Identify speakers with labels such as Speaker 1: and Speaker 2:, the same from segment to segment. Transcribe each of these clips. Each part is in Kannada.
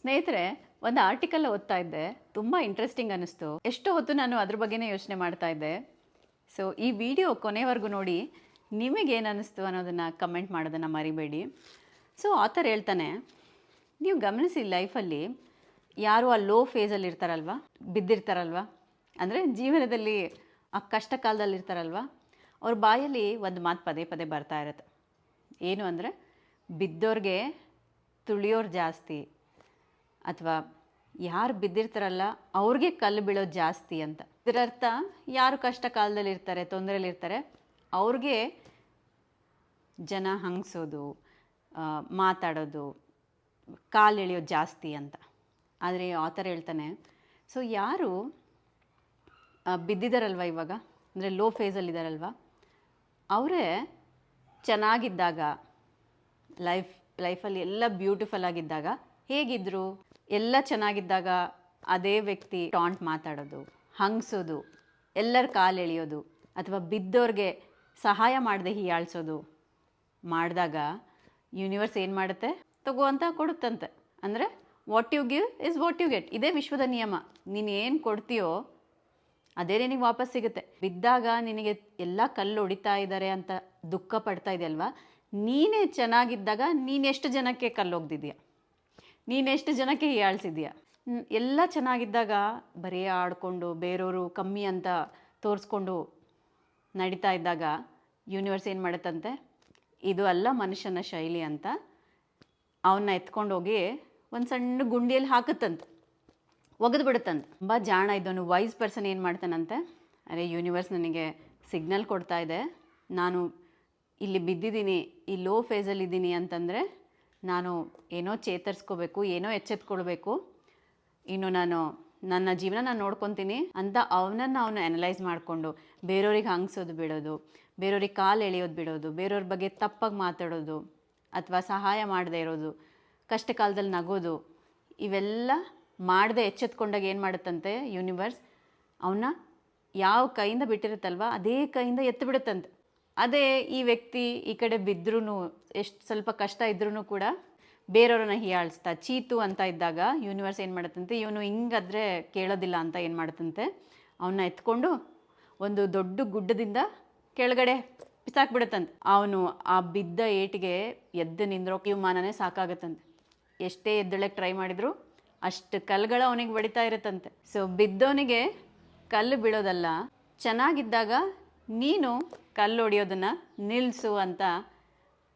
Speaker 1: ಸ್ನೇಹಿತರೆ, ಒಂದು ಆರ್ಟಿಕಲ್ ಓದ್ತಾ ಇದ್ದೆ. ತುಂಬ ಇಂಟ್ರೆಸ್ಟಿಂಗ್ ಅನ್ನಿಸ್ತು. ಎಷ್ಟೋ ಹೊತ್ತು ನಾನು ಅದ್ರ ಬಗ್ಗೆನೇ ಯೋಚನೆ ಮಾಡ್ತಾ ಇದ್ದೆ. ಸೊ ಈ ವಿಡಿಯೋ ಕೊನೆವರೆಗೂ ನೋಡಿ, ನಿಮಗೇನು ಅನ್ನಿಸ್ತು ಅನ್ನೋದನ್ನು ಕಮೆಂಟ್ ಮಾಡೋದನ್ನು ಮರಿಬೇಡಿ. ಸೊ ಆಥರ್ ಹೇಳ್ತಾನೆ, ನೀವು ಗಮನಿಸಿ ಲೈಫಲ್ಲಿ ಯಾರು ಆ ಲೋ ಫೇಸಲ್ಲಿ ಇರ್ತಾರಲ್ವ, ಬಿದ್ದಿರ್ತಾರಲ್ವ, ಅಂದರೆ ಜೀವನದಲ್ಲಿ ಆ ಕಷ್ಟ ಕಾಲದಲ್ಲಿ ಇರ್ತಾರಲ್ವ, ಅವ್ರ ಬಾಯಲ್ಲಿ ಒಂದು ಮಾತು ಪದೇ ಪದೇ ಬರ್ತಾ ಇರುತ್ತೆ. ಏನು ಅಂದರೆ, ಬಿದ್ದೋರಿಗೆ ತುಳಿಯೋರು ಜಾಸ್ತಿ, ಅಥವಾ ಯಾರು ಬಿದ್ದಿರ್ತಾರಲ್ಲ ಅವ್ರಿಗೆ ಕಲ್ಲು ಬೀಳೋದು ಜಾಸ್ತಿ ಅಂತ. ಇದರರ್ಥ ಯಾರು ಕಷ್ಟ ಕಾಲದಲ್ಲಿ ಇರ್ತಾರೆ, ತೊಂದರೆಯಲ್ಲಿರ್ತಾರೆ, ಅವ್ರಿಗೆ ಜನ ಹಂಗಿಸೋದು, ಮಾತಾಡೋದು, ಕಾಲು ಎಳೆಯೋದು ಜಾಸ್ತಿ ಅಂತ. ಆದರೆ ಆಥರ್ ಹೇಳ್ತಾನೆ, ಸೊ ಯಾರು ಬಿದ್ದಿದ್ದಾರಲ್ವ ಇವಾಗ, ಅಂದರೆ ಲೋ ಫೇಸಲ್ಲಿದ್ದಾರಲ್ವ, ಅವರೇ ಚೆನ್ನಾಗಿದ್ದಾಗ, ಲೈಫಲ್ಲಿ ಎಲ್ಲ ಬ್ಯೂಟಿಫುಲ್ ಆಗಿದ್ದಾಗ ಹೇಗಿದ್ದರು, ಎಲ್ಲ ಚೆನ್ನಾಗಿದ್ದಾಗ ಅದೇ ವ್ಯಕ್ತಿ ಟಾಂಟ್ ಮಾತಾಡೋದು, ಹಂಗಿಸೋದು, ಎಲ್ಲರ ಕಾಲು ಎಳೆಯೋದು, ಅಥವಾ ಬಿದ್ದೋರಿಗೆ ಸಹಾಯ ಮಾಡದೆ ಹೀಯಾಳಿಸೋದು ಮಾಡಿದಾಗ ಯೂನಿವರ್ಸ್ ಏನು ಮಾಡುತ್ತೆ, ತಗೋ ಅಂತ ಕೊಡುತ್ತಂತೆ. ಅಂದರೆ what you give is what you get. ಇದೇ ವಿಶ್ವದ ನಿಯಮ. ನೀನು ಏನು ಕೊಡ್ತೀಯೋ ಅದೇ ನಿನಗೆ ವಾಪಸ್ ಸಿಗುತ್ತೆ. ಬಿದ್ದಾಗ ನಿನಗೆ ಎಲ್ಲ ಕಲ್ಲು ಹೊಡಿತಾ ಇದ್ದಾರೆ ಅಂತ ದುಃಖ ಪಡ್ತಾ ಇದೆಯಲ್ವಾ, ನೀನೇ ಚೆನ್ನಾಗಿದ್ದಾಗ ನೀನೆಷ್ಟು ಜನಕ್ಕೆ ಕಲ್ಲು ಒಗ್ದಿದ್ಯಾ, ನೀನೆಷ್ಟು ಜನಕ್ಕೆ ಹೀಯಾಳಿಸಿದ್ಯಾ. ಎಲ್ಲ ಚೆನ್ನಾಗಿದ್ದಾಗ ಬರೀ ಆಡಿಕೊಂಡು ಬೇರೆಯವರು ಕಮ್ಮಿ ಅಂತ ತೋರಿಸ್ಕೊಂಡು ನಡೀತಾ ಇದ್ದಾಗ ಯೂನಿವರ್ಸ್ ಏನು ಮಾಡುತ್ತಂತೆ, ಇದು ಅಲ್ಲ ಮನುಷ್ಯನ ಶೈಲಿ ಅಂತ ಅವನ್ನ ಎತ್ಕೊಂಡೋಗಿ ಒಂದು ಸಣ್ಣ ಗುಂಡಿಯಲ್ಲಿ ಹಾಕುತ್ತಂತೆ, ಒಗೆದು ಬಿಡುತ್ತಂತೆ. ತುಂಬ ಜಾಣ ಇದ್ದವನು ವೈಸ್ ಪರ್ಸನ್ ಏನು ಮಾಡ್ತಾನಂತೆ, ಅರೆ ಯೂನಿವರ್ಸ್ ನನಗೆ ಸಿಗ್ನಲ್ ಕೊಡ್ತಾ ಇದೆ, ನಾನು ಇಲ್ಲಿ ಬಿದ್ದಿದ್ದೀನಿ, ಈ ಲೋ ಫೇಸಲ್ಲಿದ್ದೀನಿ ಅಂತಂದರೆ ನಾನು ಏನೋ ಚೇತರಿಸ್ಕೋಬೇಕು, ಏನೋ ಎಚ್ಚೆತ್ಕೊಳ್ಬೇಕು, ಇನ್ನು ನಾನು ನನ್ನ ಜೀವನ ನಾನು ನೋಡ್ಕೊತೀನಿ ಅಂತ ಅವನನ್ನು ಅವನು ಅನಲೈಸ್ ಮಾಡಿಕೊಂಡು ಬೇರೆಯವ್ರಿಗೆ ಹಂಗಿಸೋದು ಬಿಡೋದು, ಬೇರೆಯವ್ರಿಗೆ ಕಾಲು ಎಳೆಯೋದು ಬಿಡೋದು, ಬೇರೆಯವ್ರ ಬಗ್ಗೆ ತಪ್ಪಾಗಿ ಮಾತಾಡೋದು, ಅಥವಾ ಸಹಾಯ ಮಾಡದೇ ಇರೋದು, ಕಷ್ಟ ಕಾಲದಲ್ಲಿ ನಗೋದು, ಇವೆಲ್ಲ ಮಾಡದೆ ಎಚ್ಚೆತ್ಕೊಂಡಾಗ ಏನು ಮಾಡುತ್ತಂತೆ ಯೂನಿವರ್ಸ್, ಅವನ್ನ ಯಾವ ಕೈಯಿಂದ ಬಿಟ್ಟಿರುತ್ತಲ್ವ ಅದೇ ಕೈಯಿಂದ ಎತ್ತು ಬಿಡುತ್ತಂತೆ. ಅದೇ ಈ ವ್ಯಕ್ತಿ ಈ ಕಡೆ ಬಿದ್ದರೂ, ಎಷ್ಟು ಸ್ವಲ್ಪ ಕಷ್ಟ ಇದ್ರೂ ಕೂಡ ಬೇರೆಯವ್ರನ್ನ ಹೀಯಾಳಿಸ್ತಾ ಚೀತು ಅಂತ ಇದ್ದಾಗ ಯೂನಿವರ್ಸ್ ಏನು ಮಾಡುತ್ತಂತೆ, ಇವನು ಹಿಂಗಾದ್ರೆ ಕೇಳೋದಿಲ್ಲ ಅಂತ ಏನು ಮಾಡುತ್ತಂತೆ, ಅವನ್ನ ಎತ್ಕೊಂಡು ಒಂದು ದೊಡ್ಡ ಗುಡ್ಡದಿಂದ ಕೆಳಗಡೆ ಬಿಸಾಕ್ಬಿಡುತ್ತಂತೆ. ಅವನು ಆ ಬಿದ್ದ ಏಟಿಗೆ ಎದ್ದು ನಿಂದ್ರೋಕೆ ವಿಮಾನನೇ ಸಾಕಾಗುತ್ತಂತೆ. ಎಷ್ಟೇ ಎದ್ದೇಳಕ್ಕೆ ಟ್ರೈ ಮಾಡಿದ್ರು ಅಷ್ಟು ಕಲ್ಲುಗಳು ಅವನಿಗೆ ಹೊಡಿತಾ ಇರುತ್ತಂತೆ. ಸೊ ಬಿದ್ದವನಿಗೆ ಕಲ್ಲು ಬೀಳೋದಲ್ಲ, ಚೆನ್ನಾಗಿದ್ದಾಗ ನೀನು ಕಲ್ಲು ಹೊಡಿಯೋದನ್ನು ನಿಲ್ಲಿಸು ಅಂತ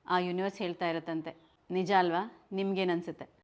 Speaker 1: ಆ ಯೂನಿವರ್ಸ್ ಹೇಳ್ತಾ ಇರುತ್ತಂತೆ. ನಿಜ ಅಲ್ವಾ? ನಿಮ್ಗೇನು ಅನಿಸುತ್ತೆ?